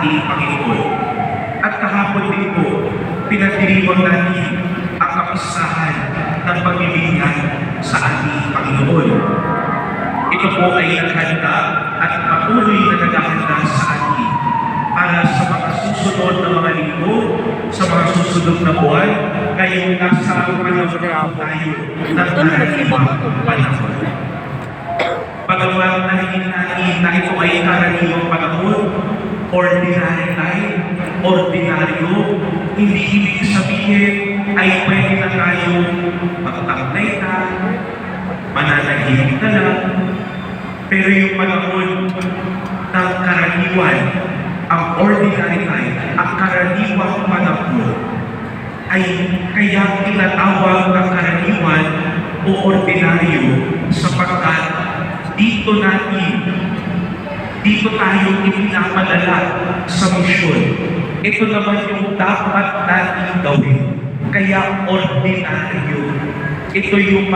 ating Panginoon. At kahapon din po, pinagdiriwang natin ang kapistahan ng pagbibigyan sa ating Panginoon. Ito po ay naghanda at patuloy na naghahanda sa atin para sa mga susunod na mga linggo, sa mga susunod na buwan, ngayong nasa panahon tayo ng karaniwang panahon. Pagawa na hindi natin na ito ay karaniwang panahon, ordinary time, ordinaryo, hindi ibig sabihin ay pwede na tayo magtaglay na, mananahimik na lang. Pero yung panahon ng karaniwan, ang ordinary time, ang karaniwang panahon, ay kaya tinatawag ng karaniwan o ordinaryo sapagkat dito tayo ipinapadala sa misyon. Ito naman yung dapat natin gawin. Kaya ordinaryo. Ito yung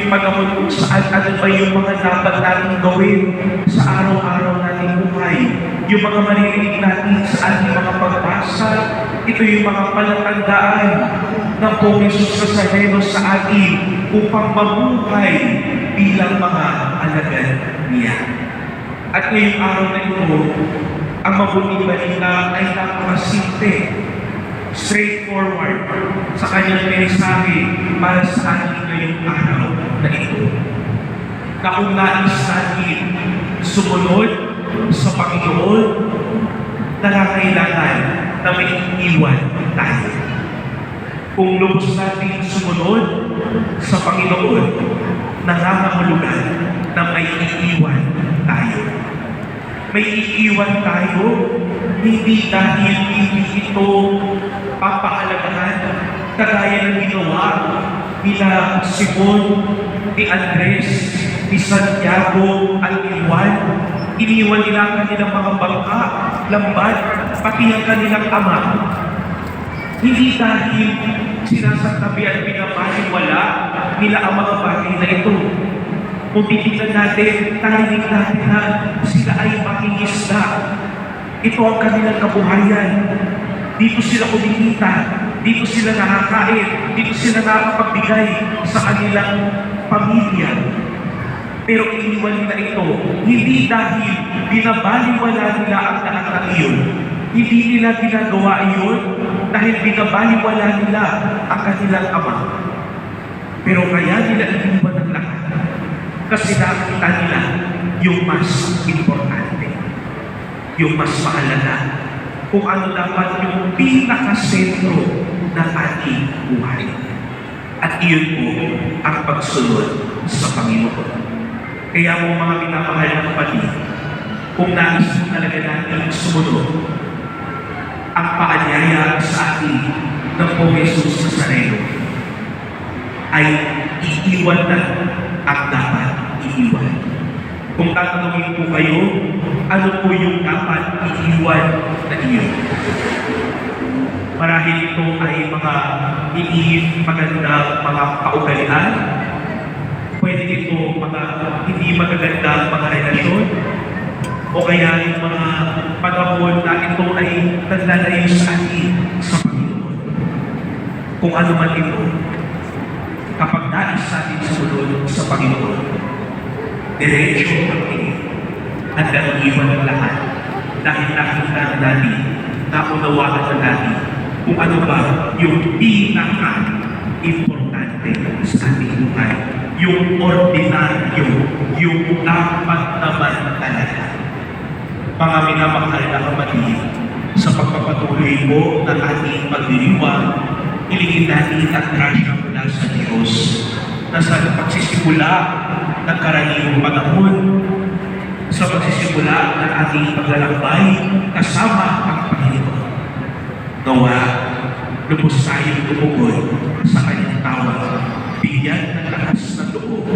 panahon kung saan ano ba yung mga dapat natin gawin sa araw-araw nating buhay. Yung mga maririnig natin sa ating mga pagbasa, ito yung mga palatandaan ng Pong Jesus Nazareno sa atin upang mabuhay bilang mga alagad niya. At ngayong araw na ito, ang mabuting balita ay napakasimple, straightforward sa kanyang mensahe para sa ating ngayong araw na ito. Na kung nais natin sumunod sa Panginoon, nangangailangan na may iwan tayo. Kung lubos natin sumunod sa Panginoon, nangangahulugan na may iiwan tayo. May iiwan tayo, hindi dahil hindi ito papahalagahan, kagaya ng ginawa nila Simon, ni Andres, ni Santiago, at ni Juan. Iniwan nila ang kanilang mga bangka, lambat, pati ang kanilang ama. Hindi dahil sinasabi at pinapaniwala nila ang mga bagay na ito. Kung titignan natin, tarinig natin na sila ay mangingisda. Ito ang kanilang kabuhayan. Dito sila kumikita, dito sila nakakain, dito sila nakapagbigay sa kanilang pamilya. Pero iniwan nila ito, hindi dahil binabaliwala nila ang lahat ng iyon. Hindi nila ginagawa iyon dahil binabaliwala nila ang kanilang ama. Pero kaya nila iniwan ang lahat. Kasi nakita nila yung mas importante, yung mas mahalaga, kung ano dapat yung pinakasentro ng ating buhay. At iyon po ang pagsunod sa Panginoon. Kaya mo mga minamahal na kapatid, kung nais mo talaga natin sumunod, ang paanyaya sa atin ng Pong Jesus Nazareno ay iiwan na ang dapat iiwan. Kung tatanungin po kayo, ano po yung dapat iiwan na iyon? Marahil ito ay mga magandang mga kaugalian, pwede ito mga hindi magagandang mga relasyon, o kaya yung mga panahon na ito ay naglalayo sa atin sa Panginoon. Kung ano man ito, kapag nais natin sumunod sa Panginoon, diretso ang tingin at nag-iwan ang lahat dahil nakita natin, naunawaan na natin kung ano ba yung pinaka-importante sa ating buhay, yung ordinaryo, yung dapat naman talaga. Mga minamahal na kapatid, sa pagpapatuloy po ng ating pagdiriwang, ilingin natin ang grasya mula sa Diyos na sa pagsisimula ng karaniwang panahon, sa pagsisimula ng ating paglalakbay kasama ang Panginoon. Gawa, lubos tayong tumugon sa kanyang tawag, bigyan ng lakas ng loob,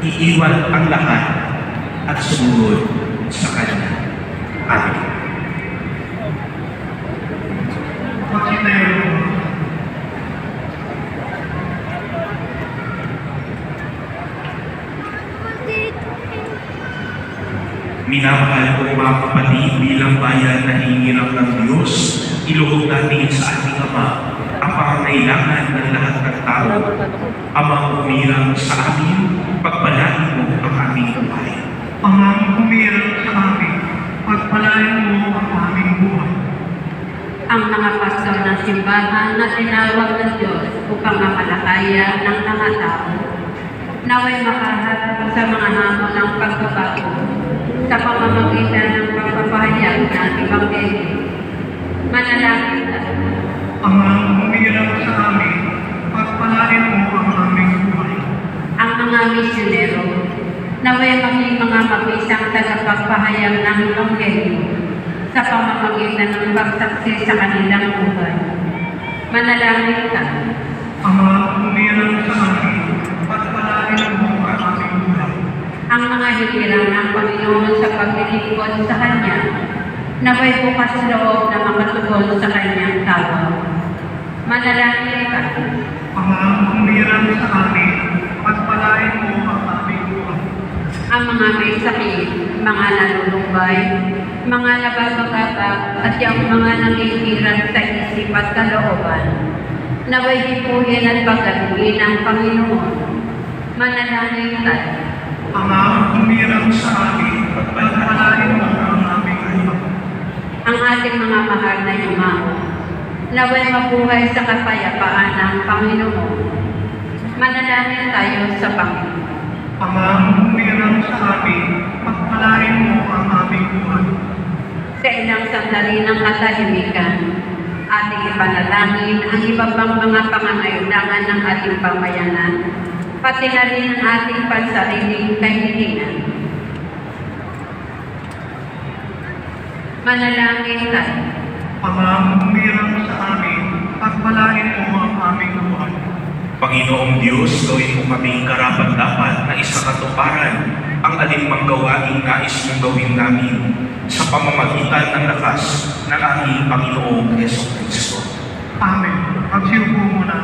iiwan ang lahat at sumunod sa kanya. Amen. Minamahal ko mga kapatid bilang bayan na hinirang ng Diyos, iluhog natin sa ating Ama ang pangangailangan ng lahat ng tao. Amang umirang sa amin, pagpalain mo ang aming buhay. Amang umirang sa amin, pagpalain mo ang aming buhay. Ang mga pastor ng simbahan na tinawag ng Diyos upang mamalakaya ng mga tao, naway makaharap sa mga hamon ng pagbabago sa pamamagitan ng pagpapahayag ng Ebanghelyo. Manalangin tayo. Amang umirang sa amin, pagpalain mo ang aming buhay. Ang mga misyonero, naway maging mga mabisang tagapagpahayag ng Ebanghelyo sa pamamagitan ng pagsaksi sa kanilang buhay. Manalangin tayo. Amang umirang sa amin, pagpalain mo ang aming buhay. Ang mga hirang ng Panginoon sa paglilingkod sa Kanya, naway bukas loob na makatugol sa Kanyang tawag. Manalangin tayo. Amang umirang sa amin, pagpalain mo ang aming buhay. Ang mga may sakit, mga nalulumbay, mga nababagabag at yung mga nangihiran sa isip at kalooban, naway hipuhin at pagaluin ng Panginoon. Manalangin tayo. Amang umirang sa amin, pagpalain mo ang aming buhay. Ang ating mga mahal na yumao, naway mabuhay sa kapayapaan ng Panginoon. Manalangin tayo sa Panginoon. Amang umirang sa amin, pagpalain mo ang aming buhay. Sa ilang sandali ng katahimikan, ating ipanalangin ang iba pang mga pangangailangan ng ating pamayanan, pati na rin ang ating pansariling kahilingan. Manalangin tayo. Amang umirang sa amin, pagpalain mo ang aming buhay. Panginoong Diyos, gawin mo kaming karapat-dapat na isakatuparan ang alinmang gawaing nais mong gawin namin sa pamamagitan ng lakas ng aming Panginoong Yesu Kristo. Amen. Magsiupo muna.